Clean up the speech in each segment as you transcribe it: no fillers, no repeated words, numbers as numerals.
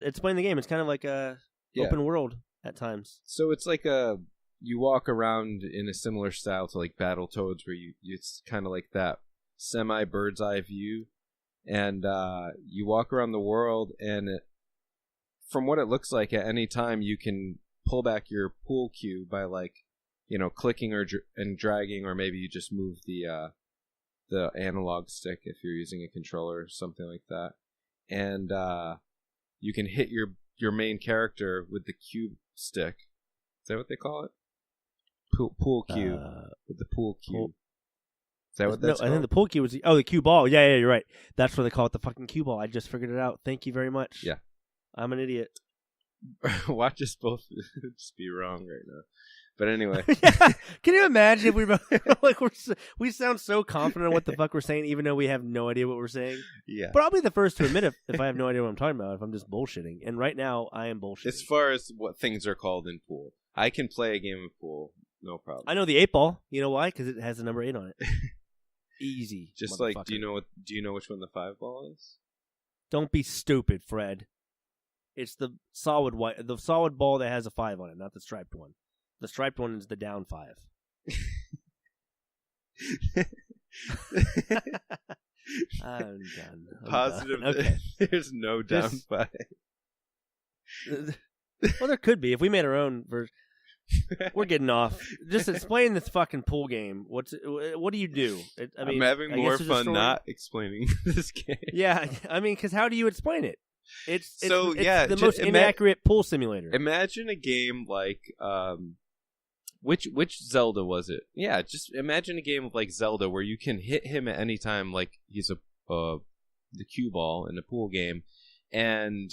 explain the game. It's kind of like a open world at times. So it's like you walk around in a similar style to like Battletoads, where it's kind of like that semi bird's eye view, and you walk around the world, and from what it looks like, at any time you can pull back your pool cue by clicking and dragging, or maybe you just move the analog stick if you're using a controller or something like that, and you can hit your main character with the cube stick. Is that what they call it? Pool cue. With the pool cue. Is that what that's called? I think the pool cue was the cue ball. Yeah, you're right. That's what they call it, the fucking cue ball. I just figured it out. Thank you very much. Yeah. I'm an idiot. Watch us both just be wrong right now. But anyway. Yeah. Can you imagine if we we sound so confident in what the fuck we're saying, even though we have no idea what we're saying? Yeah. But I'll be the first to admit if I have no idea what I'm talking about, if I'm just bullshitting. And right now, I am bullshitting. As far as what things are called in pool, I can play a game of pool, no problem. I know the 8 ball. You know why? Because it has the number 8 on it. Easy. Just like, do you know which one the 5 ball is? Don't be stupid, Fred. It's the solid ball that has a 5 on it, not the striped one. The striped one is the down 5. I'm done. Positive. Okay. There's no down 5. Well, there could be if we made our own version. We're getting off. Just explain this fucking pool game. What do you do? I'm having more fun not explaining this game. Yeah, I mean, because how do you explain it? It's the most inaccurate pool simulator. Imagine a game like which Zelda was it? Yeah, just imagine a game like Zelda where you can hit him at any time, like he's the cue ball in a pool game, and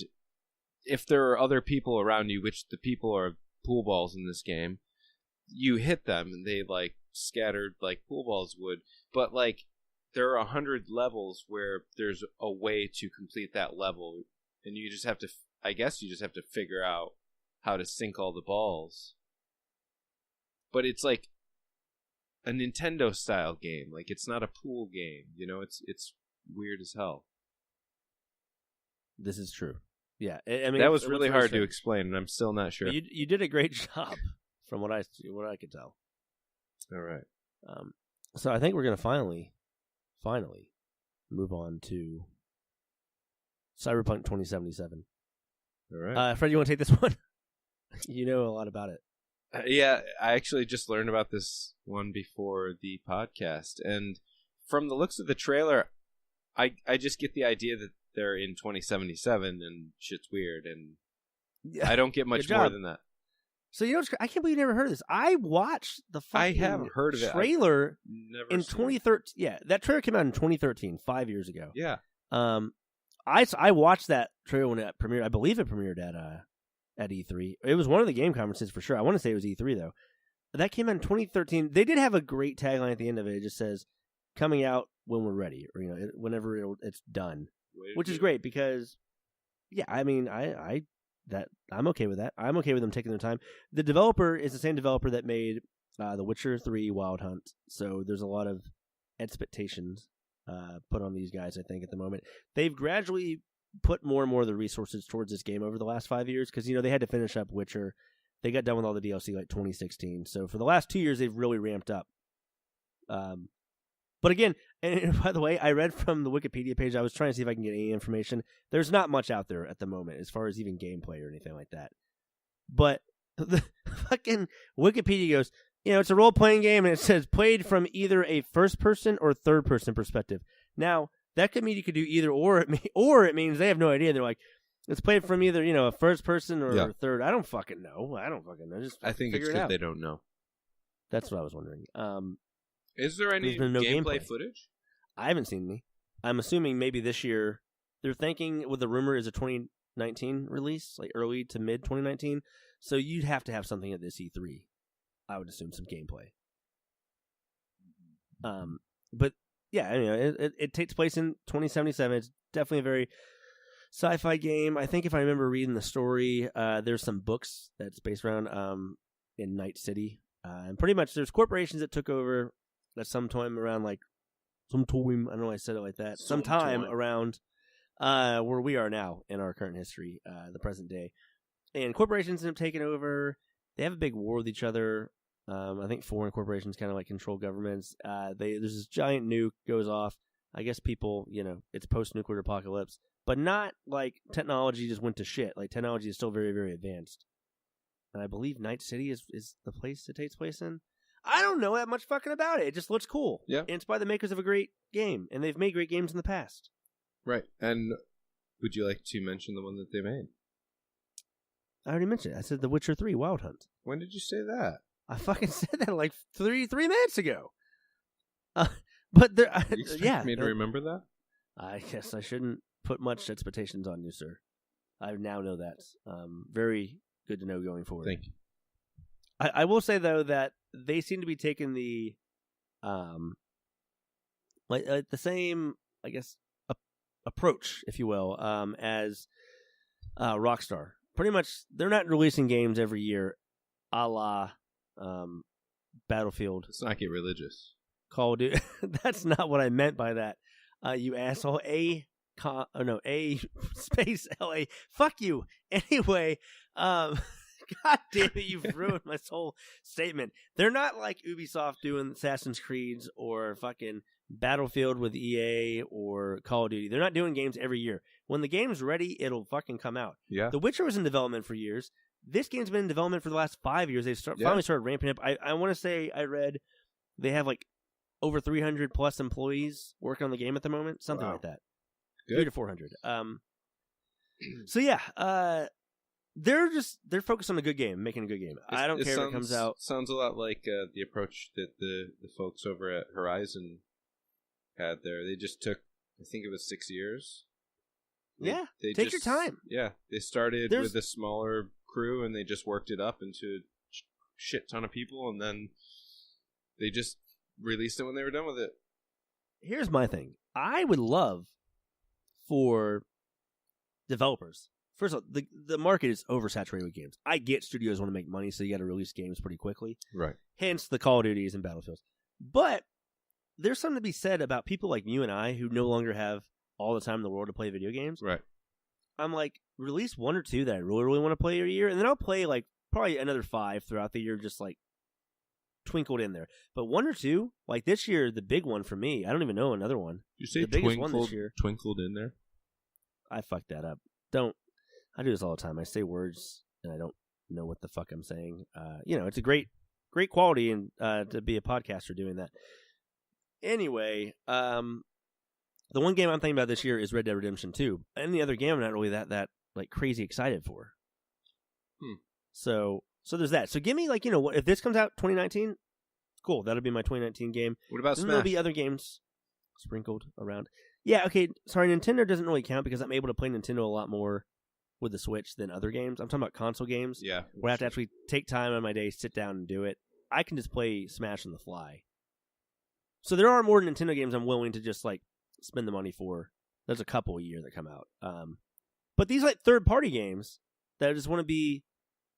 if there are other people around you, which the people are pool balls in this game, you hit them and they like scattered like pool balls would, but like there are 100 levels where there's a way to complete that level, and you just have to figure out how to sink all the balls. But it's like a Nintendo style game, like it's not a pool game, it's weird as hell. This is true. Yeah, I mean, that was really hard to explain, and I'm still not sure. You did a great job, from what I could tell. All right. So I think we're gonna finally move on to Cyberpunk 2077. All right, Fred, you want to take this one? You know a lot about it. Yeah, I actually just learned about this one before the podcast, and from the looks of the trailer, I just get the idea that they're in 2077 and shit's weird, and I don't get much more than that. So I can't believe you never heard of this. I watched the fucking trailer in 2013. Yeah, that trailer came out in 2013, 5 years ago. Yeah. I watched that trailer when it premiered. I believe it premiered at E3. It was one of the game conferences for sure. I want to say it was E3 though. That came out in 2013. They did have a great tagline at the end of it. It just says, "Coming out when we're ready," or whenever it's done. Which is great because, yeah, I mean, I'm okay with that. I'm okay with them taking their time. The developer is the same developer that made The Witcher 3 Wild Hunt, so there's a lot of expectations put on these guys, I think, at the moment. They've gradually put more and more of the resources towards this game over the last 5 years because, they had to finish up Witcher. They got done with all the DLC like 2016. So for the last 2 years, they've really ramped up. But again, and by the way, I read from the Wikipedia page. I was trying to see if I can get any information. There's not much out there at the moment as far as even gameplay or anything like that. But the fucking Wikipedia goes, it's a role-playing game, and it says played from either a first-person or third-person perspective. Now, that could mean you could do either or it means they have no idea. They're like, it's played from either, a first-person or a third. I don't fucking know. Just I think it's because they don't know. That's what I was wondering. Is there any gameplay footage? I haven't seen any. I'm assuming maybe this year. They're thinking with the rumor is a 2019 release, like early to mid 2019. So you'd have to have something at this E3. I would assume some gameplay. But yeah, it takes place in 2077. It's definitely a very sci-fi game. I think if I remember reading the story, there's some books that's based around in Night City, and pretty much there's corporations that took over. At some time around I don't know why I said it like that. Sometime around where we are now in our current history, the present day. And corporations end up taking over. They have a big war with each other. I think foreign corporations kind of like control governments. There's this giant nuke goes off. I guess people, it's post-nuclear apocalypse, but not like technology just went to shit. Like technology is still very, very advanced. And I believe Night City is the place it takes place in. I don't know that much fucking about it. It just looks cool. Yeah. And it's by the makers of a great game, and they've made great games in the past. Right. And would you like to mention the one that they made? I already mentioned it. I said The Witcher 3 Wild Hunt. When did you say that? I fucking said that like three minutes ago. But there, You expect me to remember that? I guess I shouldn't put much expectations on you, sir. I now know that. Very good to know going forward. Thank you. I will say though that they seem to be taking the, the same, I guess, approach, if you will, as Rockstar. Pretty much, they're not releasing games every year, a la Battlefield. Let's not get religious. Call of Duty. That's not what I meant by that. You asshole. A space LA. Fuck you. Anyway, God damn it, you've ruined my whole statement. They're not like Ubisoft doing Assassin's Creeds or fucking Battlefield with EA or Call of Duty. They're not doing games every year. When the game's ready, it'll fucking come out. Yeah. The Witcher was in development for years. This game's been in development for the last 5 years. They've finally started ramping up. I want to say I read they have like over 300 plus employees working on the game at the moment. Something like that. Good. 300 to 400. So yeah, they're focused on a good game, making a good game. I don't care if it comes out. Sounds a lot like the approach that the folks over at Horizon had there. They just took, I think it was 6 years. They take your time. Yeah, they started with a smaller crew and they just worked it up into a shit ton of people, and then they just released it when they were done with it. Here's my thing. I would love for developers. First of all, the market is oversaturated with games. I get studios want to make money, so you got to release games pretty quickly. Right. Hence the Call of Duties and Battlefields. But there's something to be said about people like you and I who no longer have all the time in the world to play video games. Right. I'm like, release one or two that I really, really want to play a year, and then I'll play like probably another 5 throughout the year, just like twinkled in there. But one or two, like this year, the big one for me, I don't even know another one. You say the biggest one this year. Twinkled in there? I fucked that up. I do this all the time. I say words and I don't know what the fuck I'm saying. It's a great quality and to be a podcaster doing that. Anyway, the one game I'm thinking about this year is Red Dead Redemption 2. Any other game I'm not really that like crazy excited for. So there's that. So give me like, if this comes out 2019, cool. That'll be my 2019 game. What about Smash? There'll be other games sprinkled around. Yeah, okay. Sorry, Nintendo doesn't really count because I'm able to play Nintendo a lot more with the Switch than other games. I'm talking about console games. Yeah. Where I have to actually take time on my day, sit down and do it. I can just play Smash on the fly. So there are more Nintendo games I'm willing to just like spend the money for. There's a couple a year that come out. But these like third-party games that I just want to be,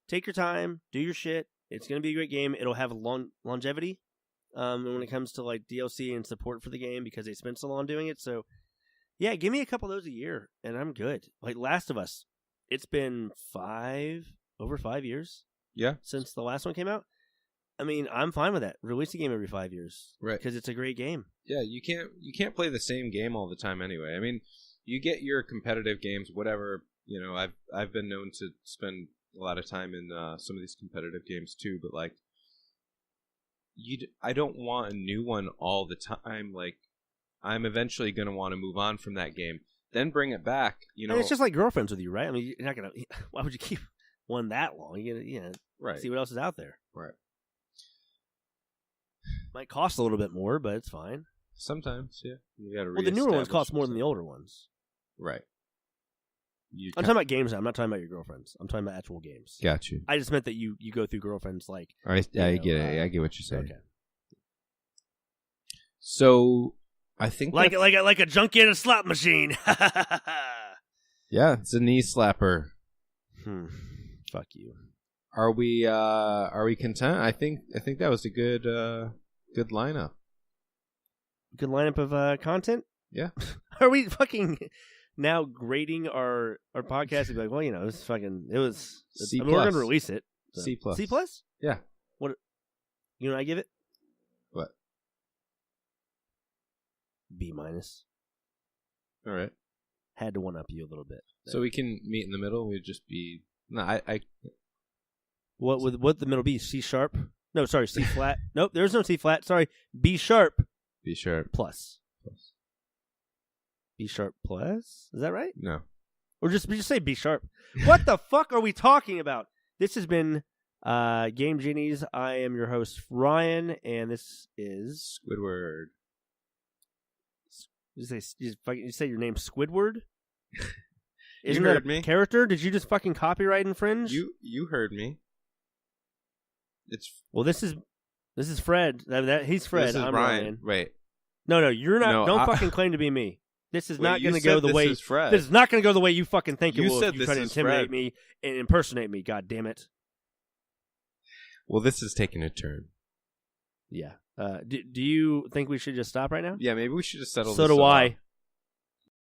take your time, do your shit. It's going to be a great game. It'll have longevity when it comes to like DLC and support for the game because they spent so long doing it. So yeah, give me a couple of those a year and I'm good. Like Last of Us, it's been over 5 years. Yeah. Since the last one came out. I mean, I'm fine with that. Release a game every 5 years. Right. Because it's a great game. Yeah, you can't play the same game all the time anyway. I mean, you get your competitive games, whatever. I've been known to spend a lot of time in some of these competitive games too, but like, I don't want a new one all the time. Like, I'm eventually going to want to move on from that game, then bring it back. And it's just like girlfriends with you, right? I mean, you're not gonna. Why would you keep one that long? You gotta, right. See what else is out there. Right. Might cost a little bit more, but it's fine. Sometimes, yeah. You gotta the newer ones cost more than the older ones. Right. I'm talking about games now. I'm not talking about your girlfriends. I'm talking about actual games. Got you. I just meant that you go through girlfriends like... I get it. I get what you're saying. Okay. So, I think... Like a junkie in a slot machine. Yeah, it's a knee slapper. Fuck you. Are we content? I think that was a good lineup. Good lineup of content? Yeah. Are we fucking... now grading our podcast and be like, well, it was fucking. It was. C+. We're gonna release it. So. C+. C+. Yeah. What? I give it. What? B-. All right. Had to one up you a little bit. So we can meet in the middle. We'd just be I. What the middle be? C sharp? No, sorry, C flat. Nope, there's no C flat. Sorry, B sharp. B sharp plus. B sharp plus? Is that right? No. Or just say B sharp. What the fuck are we talking about? This has been Game Genies. I am your host Ryan, and this is Squidward. You say your name Squidward? Isn't you heard that a me. Character? Did you just fucking copyright infringe? You heard me. This is Fred. He's Fred. This is I'm Ryan. Wait. No, you're not. No, don't fucking claim to be me. This is not going to go the this way. Is Fred. This is not going to go the way you fucking think it You will. said If you this try to is intimidate Fred. me and impersonate me. God damn it. Well, this is taking a turn. Yeah. Do you think we should just stop right now? Yeah, maybe we should just settle. So this do off. I.